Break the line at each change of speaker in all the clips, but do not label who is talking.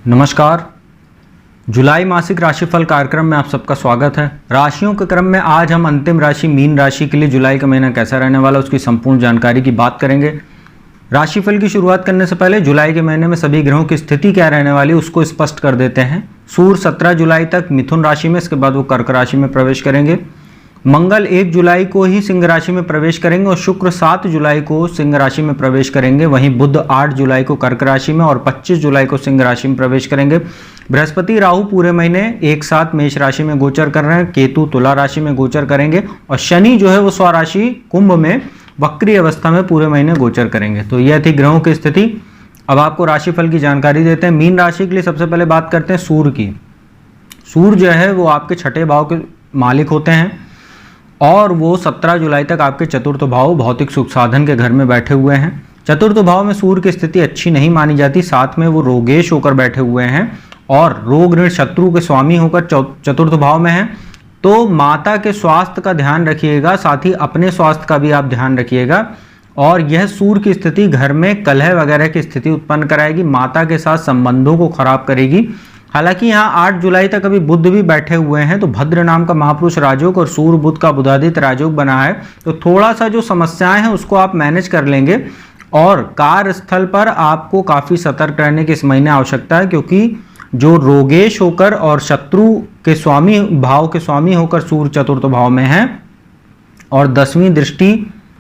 नमस्कार। जुलाई मासिक राशिफल कार्यक्रम में आप सबका स्वागत है। राशियों के क्रम में आज हम अंतिम राशि मीन राशि के लिए जुलाई का महीना कैसा रहने वाला उसकी संपूर्ण जानकारी की बात करेंगे। राशिफल की शुरुआत करने से पहले जुलाई के महीने में सभी ग्रहों की स्थिति क्या रहने वाली है उसको स्पष्ट कर देते हैं। सूर्य 17 जुलाई तक मिथुन राशि में, इसके बाद वो कर्क राशि में प्रवेश करेंगे। मंगल 1 जुलाई को ही सिंह राशि में प्रवेश करेंगे और शुक्र 7 जुलाई को सिंह राशि में प्रवेश करेंगे। वहीं बुध 8 जुलाई को कर्क राशि में और 25 जुलाई को सिंह राशि में प्रवेश करेंगे। बृहस्पति राहु पूरे महीने एक साथ मेष राशि में गोचर कर रहे हैं। केतु तुला राशि में गोचर करेंगे और शनि जो है वो स्वराशि कुंभ में वक्री अवस्था में पूरे महीने गोचर करेंगे। तो यह थी ग्रहों की स्थिति। अब आपको राशिफल की जानकारी देते हैं। मीन राशि के लिए सबसे पहले बात करते हैं सूर्य की। सूर्य जो है वो आपके छठे भाव के मालिक होते हैं और वो 17 जुलाई तक आपके चतुर्थ भाव भौतिक सुख साधन के घर में बैठे हुए हैं। चतुर्थ भाव में सूर्य की स्थिति अच्छी नहीं मानी जाती, साथ में वो रोगेश होकर बैठे हुए हैं और रोग ऋण शत्रु के स्वामी होकर चतुर्थ भाव में हैं। तो माता के स्वास्थ्य का ध्यान रखिएगा, साथ ही अपने स्वास्थ्य का भी आप ध्यान रखिएगा। और यह सूर्य की स्थिति घर में कलह वगैरह की स्थिति उत्पन्न कराएगी, माता के साथ संबंधों को खराब करेगी। हालांकि यहाँ 8 जुलाई तक अभी बुध भी बैठे हुए हैं, तो भद्र नाम का महापुरुष राजयोग और सूर्य बुध का बुधादित्य राजयोग बना है, तो थोड़ा सा जो समस्याएं हैं उसको आप मैनेज कर लेंगे। और कार्यस्थल पर आपको काफ़ी सतर्क रहने की इस महीने आवश्यकता है, क्योंकि जो रोगेश होकर और शत्रु के स्वामी भाव के स्वामी होकर सूर्य चतुर्थ भाव में है और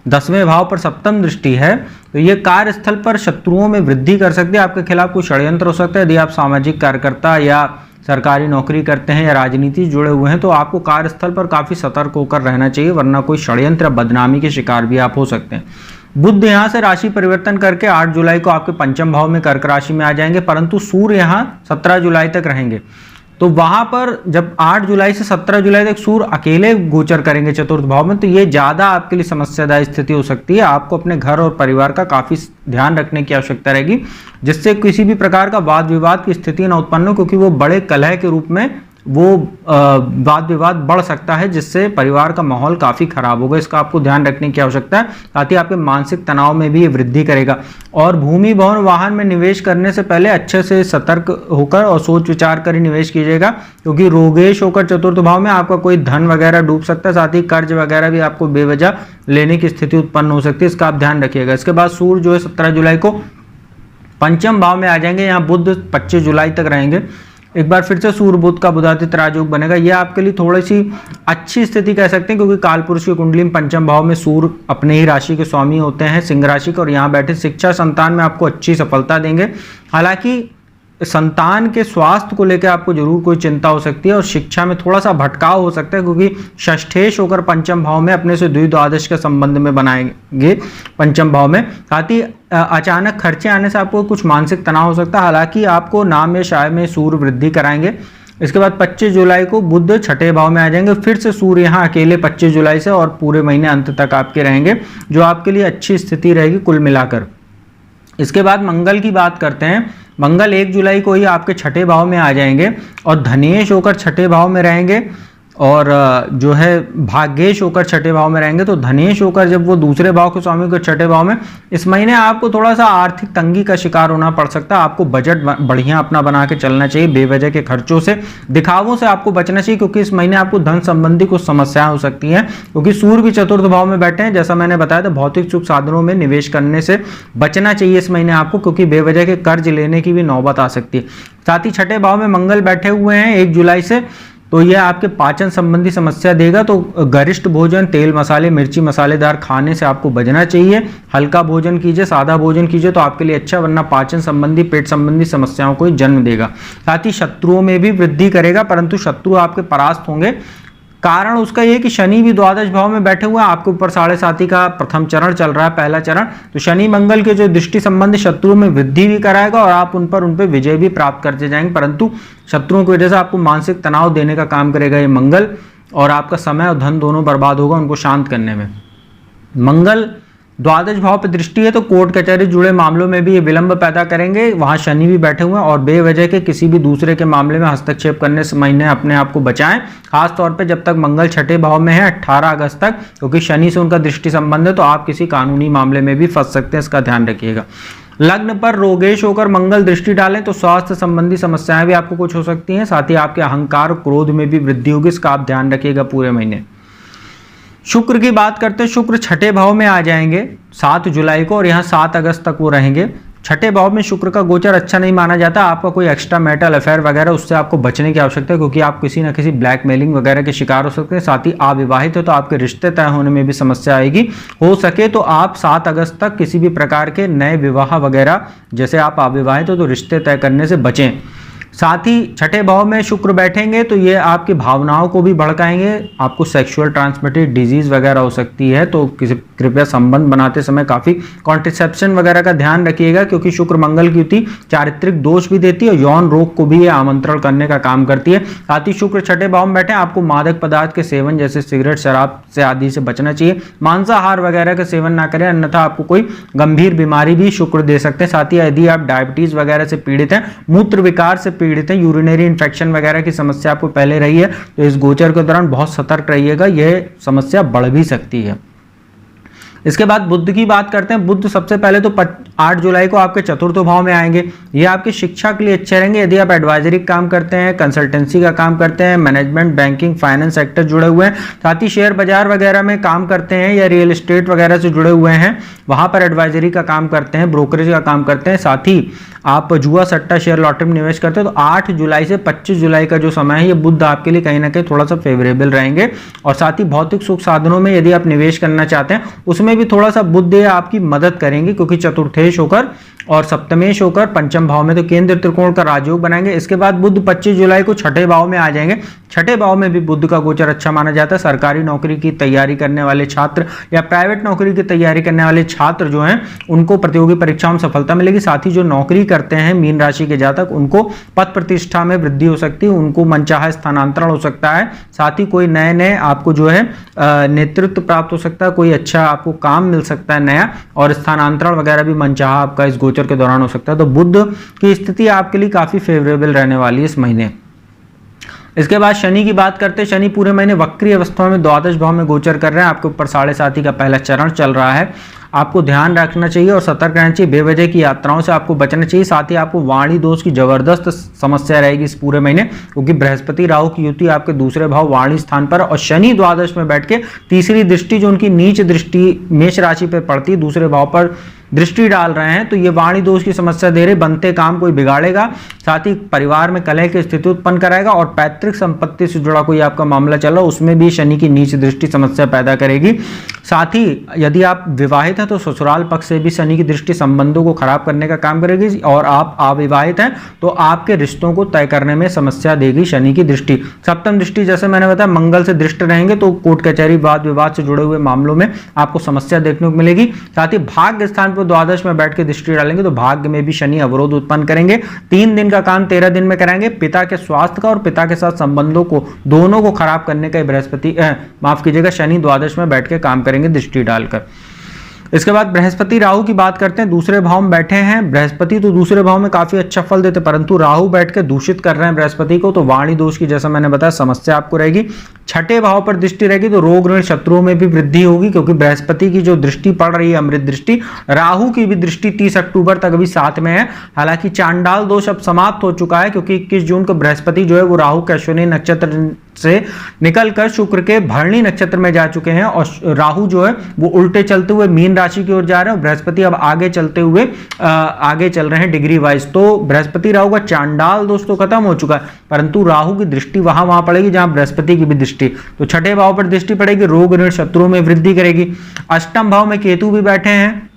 10वें भाव पर सप्तम दृष्टि है, तो ये कार्यस्थल पर शत्रुओं में वृद्धि कर सकती है। आपके खिलाफ कोई षड्यंत्र हो सकता है। यदि आप सामाजिक कार्यकर्ता या सरकारी नौकरी करते हैं या राजनीति से जुड़े हुए हैं तो आपको कार्यस्थल पर काफ़ी सतर्क होकर रहना चाहिए, वरना कोई षड्यंत्र बदनामी के शिकार भी आप हो सकते हैं। बुध यहाँ से राशि परिवर्तन करके 8 जुलाई को आपके पंचम भाव में कर्क राशि में आ जाएंगे, परंतु सूर्य यहाँ 17 जुलाई तक रहेंगे। तो वहां पर जब 8 जुलाई से 17 जुलाई तक सूर्य अकेले गोचर करेंगे चतुर्थ भाव में, तो ये ज़्यादा आपके लिए समस्यादायक स्थिति हो सकती है। आपको अपने घर और परिवार का काफ़ी ध्यान रखने की आवश्यकता रहेगी, जिससे किसी भी प्रकार का वाद विवाद की स्थिति न उत्पन्न हो, क्योंकि वो बड़े कलह के रूप में वो वाद विवाद बढ़ सकता है, जिससे परिवार का माहौल काफ़ी खराब होगा। इसका आपको ध्यान रखने की आवश्यकता है, साथ ही आपके मानसिक तनाव में भी ये वृद्धि करेगा। और भूमि भवन वाहन में निवेश करने से पहले अच्छे से सतर्क होकर और सोच विचार कर ही निवेश कीजिएगा, क्योंकि रोगेश होकर चतुर्थ भाव में आपका कोई धन वगैरह डूब सकता है, साथ ही कर्ज वगैरह भी आपको बेवजह लेने की स्थिति उत्पन्न हो सकती है। इसका आप ध्यान रखिएगा। इसके बाद सूर्य जो है 17 जुलाई को पंचम भाव में आ जाएंगे। यहाँ बुध 25 जुलाई तक रहेंगे। एक बार फिर से सूर्य बुध का बुधादित्य राजयोग बनेगा। यह आपके लिए थोड़ी सी अच्छी स्थिति कह सकते हैं, क्योंकि कालपुरुष की कुंडली में पंचम भाव में सूर्य अपने ही राशि के स्वामी होते हैं, सिंह राशि के, और यहाँ बैठे शिक्षा संतान में आपको अच्छी सफलता देंगे। हालांकि संतान के स्वास्थ्य को लेकर आपको जरूर कोई चिंता हो सकती है और शिक्षा में थोड़ा सा भटकाव हो सकता है, क्योंकि षष्ठेश होकर पंचम भाव में अपने से द्विद्वादश के संबंध में बनाएंगे पंचम भाव में। साथ ही अचानक खर्चे आने से आपको कुछ मानसिक तनाव हो सकता है। हालांकि आपको नाम या शाय में सूर्य वृद्धि कराएंगे। इसके बाद 25 जुलाई को बुध छठे भाव में आ जाएंगे। फिर से सूर्य यहाँ अकेले 25 जुलाई से और पूरे महीने अंत तक आपके रहेंगे, जो आपके लिए अच्छी स्थिति रहेगी कुल मिलाकर। इसके बाद मंगल की बात करते हैं। मंगल 1 जुलाई को ही आपके छठे भाव में आ जाएंगे और धनेश होकर छठे भाव में रहेंगे और जो है भाग्येश होकर छठे भाव में रहेंगे। तो धनेश होकर जब वो दूसरे भाव के स्वामी को छठे भाव में, इस महीने आपको थोड़ा सा आर्थिक तंगी का शिकार होना पड़ सकता है। आपको बजट बढ़िया अपना बना के चलना चाहिए, बेवजह के खर्चों से, दिखावों से आपको बचना चाहिए, क्योंकि इस महीने आपको धन संबंधी कुछ समस्याएं हो सकती हैं, क्योंकि सूर्य भी चतुर्थ भाव में बैठे हैं। जैसा मैंने बताया था, भौतिक सुख साधनों में निवेश करने से बचना चाहिए इस महीने आपको, क्योंकि बेवजह के कर्ज लेने की भी नौबत आ सकती है। साथ ही छठे भाव में मंगल बैठे हुए हैं 1 जुलाई से, तो यह आपके पाचन संबंधी समस्या देगा। तो गरिष्ठ भोजन, तेल मसाले मिर्ची मसालेदार खाने से आपको बचना चाहिए। हल्का भोजन कीजिए, सादा भोजन कीजिए, तो आपके लिए अच्छा, वरना पाचन संबंधी पेट संबंधी समस्याओं को जन्म देगा। साथ ही शत्रुओं में भी वृद्धि करेगा, परंतु शत्रु आपके परास्त होंगे। कारण उसका यह कि शनि भी द्वादश भाव में बैठे हुए हैं। आपके ऊपर 7.5 का प्रथम चरण चल रहा है, पहला चरण। तो शनि मंगल के जो दृष्टि संबंधी शत्रुओं में वृद्धि भी कराएगा और आप उन पर विजय भी प्राप्त करते जाएंगे, परंतु शत्रुओं की वजह से आपको मानसिक तनाव देने का काम करेगा ये मंगल, और आपका समय और धन दोनों बर्बाद होगा उनको शांत करने में। मंगल द्वादश भाव पर दृष्टि है, तो कोर्ट कचहरी जुड़े मामलों में भी ये विलंब पैदा करेंगे। वहां शनि भी बैठे हुए हैं और बेवजह के किसी भी दूसरे के मामले में हस्तक्षेप करने से महीने अपने आप को बचाएं, खास तौर पे जब तक मंगल छठे भाव में है 18 अगस्त तक, क्योंकि शनि से उनका दृष्टि संबंध है, तो आप किसी कानूनी मामले में भी फंस सकते हैं, इसका ध्यान रखिएगा। लग्न पर रोगेश होकर मंगल दृष्टि डालें तो स्वास्थ्य संबंधी समस्याएं भी आपको कुछ हो सकती हैं। साथ ही आपके अहंकार और क्रोध में भी वृद्धि होगी, इसका आप ध्यान रखिएगा पूरे महीने। शुक्र की बात करते हैं, शुक्र छठे भाव में आ जाएंगे 7 जुलाई को और यहाँ 7 अगस्त तक वो रहेंगे। छठे भाव में शुक्र का गोचर अच्छा नहीं माना जाता। आपका कोई एक्स्ट्रा मैरिटल अफेयर वगैरह उससे आपको बचने की आवश्यकता है, क्योंकि आप किसी न किसी ब्लैकमेलिंग वगैरह के शिकार हो सकते हैं। साथ ही अविवाहित हो तो आपके रिश्ते तय होने में भी समस्या आएगी। हो सके तो आप 7 अगस्त तक किसी भी प्रकार के नए विवाह वगैरह, जैसे आप अविवाहित हो तो रिश्ते तय करने से बचें। साथ ही छठे भाव में शुक्र बैठेंगे तो ये आपकी भावनाओं को भी भड़काएंगे, आपको सेक्सुअल ट्रांसमिटेड डिजीज वगैरह हो सकती है, तो कृपया संबंध बनाते समय काफ़ी कॉन्ट्रसेप्शन वगैरह का ध्यान रखिएगा, क्योंकि शुक्र मंगल की युति चारित्रिक दोष भी देती है और यौन रोग को भी ये आमंत्रण करने का काम करती है। साथ ही शुक्र छठे भाव में बैठे, आपको मादक पदार्थ के सेवन जैसे सिगरेट, शराब से आदि से बचना चाहिए। मांसाहार वगैरह का सेवन ना करें, अन्यथा आपको कोई गंभीर बीमारी भी शुक्र दे सकते हैं। साथ ही यदि आप डायबिटीज वगैरह से पीड़ित हैं, मूत्र विकार से पीड़ित हैं, यूरिनरी इन्फेक्शन वगैरह की समस्या आपको पहले रही है, तो इस गोचर के दौरान बहुत सतर्क रहिएगा, यह समस्या बढ़ भी सकती है। इसके बाद बुध की बात करते हैं। बुध सबसे पहले तो 8 जुलाई को आपके चतुर्थ भाव में आएंगे। ये आपकी शिक्षा के लिए अच्छे रहेंगे। यदि आप एडवाइजरी काम करते हैं, कंसल्टेंसी का काम करते हैं, मैनेजमेंट, बैंकिंग, फाइनेंस सेक्टर जुड़े हुए हैं, साथ ही शेयर बाजार वगैरह में काम करते हैं या रियल एस्टेट वगैरह से जुड़े हुए हैं, वहां पर एडवाइजरी का काम करते हैं, ब्रोकरेज का काम करते हैं, साथ ही आप जुआ, सट्टा, शेयर, लॉटरी में निवेश करते हैं, तो 8 जुलाई से 25 जुलाई का जो समय है, ये बुध आपके लिए कहीं ना कहीं थोड़ा सा फेवरेबल रहेंगे। और साथ ही भौतिक सुख साधनों में यदि आप निवेश करना चाहते हैं, उसमें भी थोड़ा सा बुध आपकी मदद करेंगे, क्योंकि चतुर्थेश होकर और सप्तमेश होकर पंचम भाव में तो केंद्र त्रिकोण का राजयोग बनाएंगे। इसके बाद बुध 25 जुलाई को छठे भाव में आ जाएंगे। छठे भाव में भी बुध का गोचर अच्छा माना जाता है। सरकारी नौकरी की तैयारी करने वाले छात्र या प्राइवेट नौकरी की तैयारी करने वाले छात्र जो हैं, उनको प्रतियोगी परीक्षाओं में सफलता मिलेगी। साथ ही जो नौकरी करते हैं मीन राशि के जातक, उनको पद प्रतिष्ठा में वृद्धि हो सकती है, उनको मनचाहा स्थानांतरण हो सकता है। साथ ही कोई नए आपको जो है नेतृत्व प्राप्त हो सकता है, कोई अच्छा आपको काम मिल सकता है नया, और स्थानांतरण वगैरह भी मनचाहा आपका इस गोचर के दौरान हो सकता है। तो बुध की स्थिति आपके लिए काफी फेवरेबल रहने वाली है इस महीने। इसके बाद शनि की बात करते हैं। शनि पूरे महीने वक्री अवस्था में द्वादश भाव में गोचर कर रहे हैं। आपके ऊपर 7.5 का पहला चरण चल रहा है। आपको ध्यान रखना चाहिए और सतर्क रहना चाहिए, बेवजह की यात्राओं से आपको बचना चाहिए। साथ ही आपको वाणी दोष की जबरदस्त समस्या रहेगी इस पूरे महीने, क्योंकि बृहस्पति राहु की युति आपके दूसरे भाव वाणी स्थान पर, और शनि द्वादश में बैठ के तीसरी दृष्टि जो उनकी नीच दृष्टि मेष राशि पर पड़ती है, दूसरे भाव पर दृष्टि डाल रहे हैं, तो ये वाणी दोष की समस्या दे रहे, बनते काम कोई बिगाड़ेगा। साथ ही परिवार में कलह की स्थिति उत्पन्न कराएगा, और पैतृक संपत्ति से जुड़ा कोई आपका मामला चल रहा है, उसमें भी शनि की नीच दृष्टि समस्या पैदा करेगी। साथ ही यदि आप विवाहित हैं तो ससुराल पक्ष से भी शनि की दृष्टि संबंधों को खराब करने का काम करेगी, और आप अविवाहित हैं तो आपके रिश्तों को तय करने में समस्या देगी शनि की दृष्टि। सप्तम दृष्टि जैसे मैंने बताया मंगल से दृष्ट रहेंगे, तो कोर्ट कचहरी, वाद विवाद से जुड़े हुए मामलों में आपको समस्या देखने को मिलेगी। साथ ही भाग्य स्थान पर द्वादश में बैठ के दृष्टि डालेंगे तो भाग्य में भी शनि अवरोध उत्पन्न करेंगे। 3 दिन का काम 13 दिन में कराएंगे। पिता के स्वास्थ्य का और पिता के साथ संबंधों को दोनों को खराब करने का बृहस्पति माफ कीजिएगा शनि द्वादश में बैठ के काम करेंगे दृष्टि डालकर। इसके बाद बृहस्पति राहु की बात करते हैं। दूसरे भाव में बैठे हैं। बृहस्पति तो दूसरे भाव में काफी अच्छा फल देते, परंतु राहु बैठ के दूषित कर रहे हैं बृहस्पति को, तो वाणी दोष की जैसा मैंने बताया समस्या आपको रहेगी। छठे भाव पर दृष्टि रहेगी तो रोग ऋण शत्रुओं में भी वृद्धि होगी, क्योंकि बृहस्पति की जो दृष्टि पड़ रही है अमृत दृष्टि, राहु की भी दृष्टि 30 अक्टूबर तक अभी साथ में है। हालांकि चांडाल दोष अब समाप्त हो चुका है, क्योंकि 21 जून को बृहस्पति जो है वो राहु के अश्विनी नक्षत्र से निकलकर शुक्र के भरणी नक्षत्र में जा चुके हैं, और राहु जो है वो उल्टे चलते हुए मीन राशि की ओर जा रहे हैं। बृहस्पति अब आगे चलते हुए आगे चल रहे हैं डिग्री वाइज। तो बृहस्पति राहु का चांडाल दोष तो खत्म हो चुका है, परंतु राहु की दृष्टि वहां पड़ेगी जहां बृहस्पति की भी दृष्टि। तो छठे भाव पर दृष्टि पड़ेगी, रोग ऋण शत्रुओं में वृद्धि करेगी। अष्टम भाव में केतु भी बैठे हैं,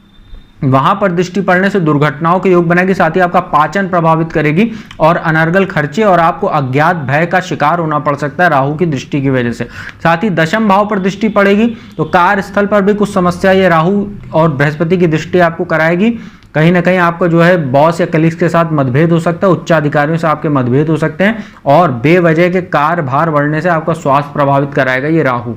वहां पर दृष्टि पड़ने से दुर्घटनाओं के योग बनेगी। साथ ही आपका पाचन प्रभावित करेगी और अनर्गल खर्चे और आपको अज्ञात भय का शिकार होना पड़ सकता है राहु की दृष्टि की वजह से। साथ ही दशम भाव पर दृष्टि पड़ेगी तो कार्यस्थल पर भी कुछ समस्या ये राहु और बृहस्पति की दृष्टि आपको कराएगी। कहीं ना कहीं आपको जो है बॉस या कलीग्स के साथ मतभेद हो सकता है, उच्चाधिकारियों से आपके मतभेद हो सकते हैं, और बेवजह के कार्यभार बढ़ने से आपका स्वास्थ्य प्रभावित कराएगा ये राहु।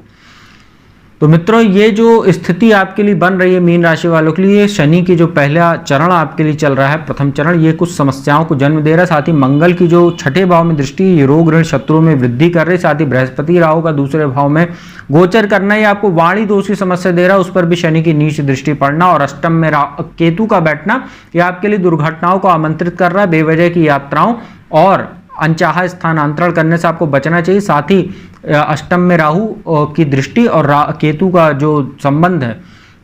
तो मित्रों, ये जो स्थिति आपके लिए बन रही है मीन राशि वालों के लिए, शनि की जो पहला चरण आपके लिए चल रहा है, प्रथम चरण, ये कुछ समस्याओं को जन्म दे रहा है। साथ ही मंगल की जो छठे भाव में दृष्टि, ये रोग ऋण शत्रुओं में वृद्धि कर रही है। साथ ही बृहस्पति राहु का दूसरे भाव में गोचर करना, ये आपको वाणी दोष की समस्या दे रहा है, उस पर भी शनि की नीच दृष्टि पड़ना, और अष्टम में केतु का बैठना, ये आपके लिए दुर्घटनाओं को आमंत्रित कर रहा है। बेवजह की यात्राओं और अनचाहा स्थानांतरण करने से आपको बचना चाहिए। साथ ही अष्टम में राहु की दृष्टि और केतु का जो संबंध है,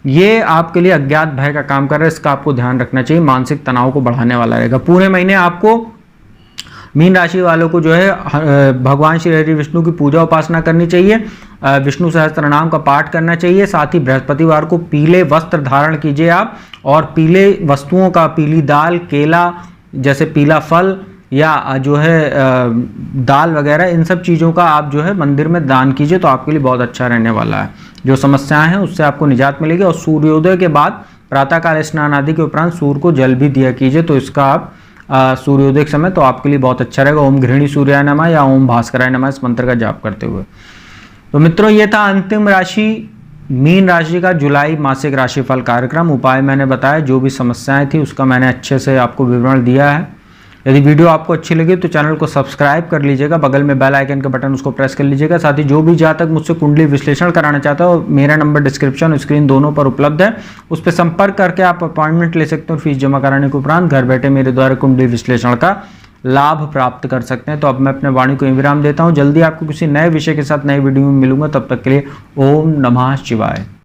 ये आपके लिए अज्ञात भय का काम कर रहा है, इसका आपको ध्यान रखना चाहिए। मानसिक तनाव को बढ़ाने वाला रहेगा। पूरे महीने आपको मीन राशि वालों को जो है भगवान श्री हरि विष्णु की पूजा उपासना करनी चाहिए, विष्णु सहस्त्र नाम का पाठ करना चाहिए। साथ ही बृहस्पतिवार को पीले वस्त्र धारण कीजिए आप, और पीले वस्तुओं का, पीली दाल, केला जैसे पीला फल या जो है दाल वगैरह, इन सब चीज़ों का आप जो है मंदिर में दान कीजिए, तो आपके लिए बहुत अच्छा रहने वाला है। जो समस्याएं हैं उससे आपको निजात मिलेगी। और सूर्योदय के बाद प्रातःकाल स्नान आदि के उपरांत सूर्य को जल भी दिया कीजिए, तो इसका आप सूर्योदय के समय तो आपके लिए बहुत अच्छा रहेगा। ओम गृहिणी सूर्याय नमः या ओम भास्कराय नमः इस मंत्र का जाप करते हुए। तो मित्रों, ये था अंतिम राशि मीन राशि का जुलाई मासिक राशिफल कार्यक्रम। उपाय मैंने बताया, जो भी समस्याएं थी उसका मैंने अच्छे से आपको विवरण दिया है। यदि वीडियो आपको अच्छी लगी तो चैनल को सब्सक्राइब कर लीजिएगा, बगल में बेल आइकन का बटन उसको प्रेस कर लीजिएगा। साथ ही जो भी जातक मुझसे कुंडली विश्लेषण कराना चाहता हो, मेरा नंबर डिस्क्रिप्शन और स्क्रीन दोनों पर उपलब्ध है, उस पर संपर्क करके आप अपॉइंटमेंट ले सकते हो। फीस जमा कराने के उपरांत घर बैठे मेरे द्वारा कुंडली विश्लेषण का लाभ प्राप्त कर सकते हैं। तो अब मैं अपने वाणी को विराम देता हूँ। जल्दी आपको किसी नए विषय के साथ नई वीडियो में मिलूंगा, तब तक के लिए ओम नमः शिवाय।